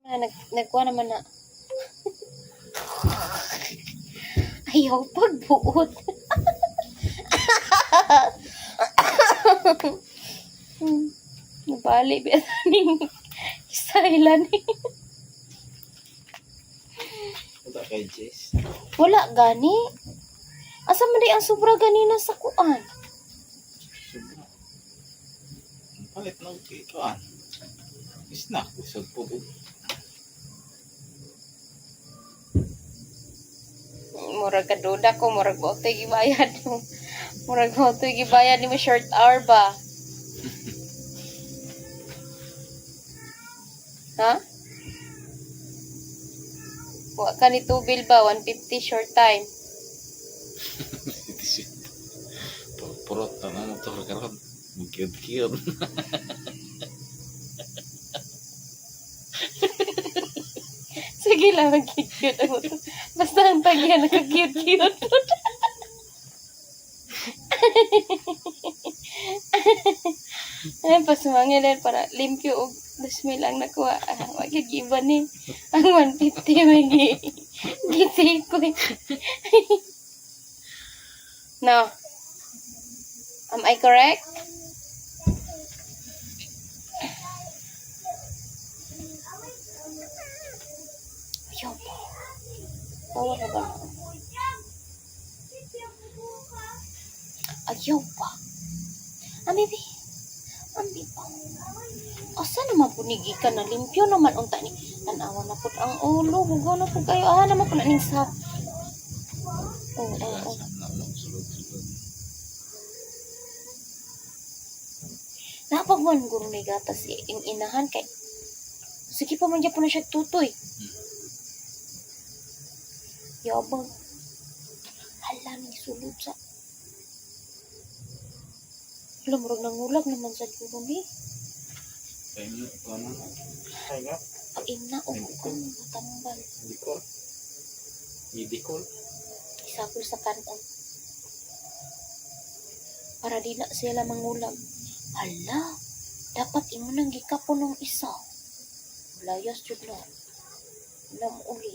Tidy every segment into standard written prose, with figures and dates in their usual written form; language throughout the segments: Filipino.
Nagkuha naman na. Ayaw pagbuot. Nabali ba ning style ni? Wala kay Jess. Wala gani. Asa man di ang sobra ganina sa kuan? Sobra. Ang palit ng kikuan. Snack. Usag po. Murag kaduda ko, murag bote gibayad mo. Murag bote gibayad ni mo short hour ba? Ha? Wa ka ni tubil ba? 150 short time. Purot na ng motor karon. Magkiyot-kiyot. Sige lang, mag-cute ako. Basta ang tagyan, naka-cute-cute. Ay, pasumangin din para limpyo o 2,000 ang nakuha. Magkigiba ni. Ang 150 may gitay ko. No. Am I correct? Ayaw pa. Bawa na ba? Ayaw pa. Ambi pa. Asa naman po nigikan na limpyo naman unta ni. Tanawa na po ang ulo. Hugaw na po kayo. Naman po na ning sa. Oo. Napagman guro ni gatas yung inahan kay. Sige pa man dyan po na siya tutoy. Yabang. Hala, may sulod sa. Alam mo, nangulag naman sa guro ni. Kaya mo, ikaw na. Ay nga. Paing na, kung matambal. Dikol. Dikol. Isapol sa kanan. Para di na sila mangulag. Hala, dapat imo nang gikapon ng isa. Layas jud na. Alam uli.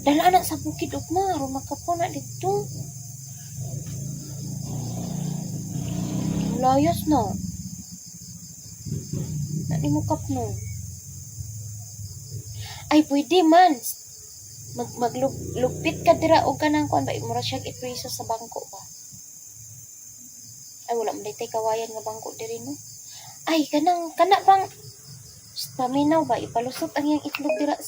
Dala anak sa bukid ugma, aron makapon na dito. Layas na. Na mo kapno. Ay, pwede man. Maglupit ka dira o kanang kuan ba imura siya ipriso sa bangko ba. Ay, wala man ditay kawayan nga bangko diri no. Ay, kana bang paminaw ba ipalusot ang iyang itlog dira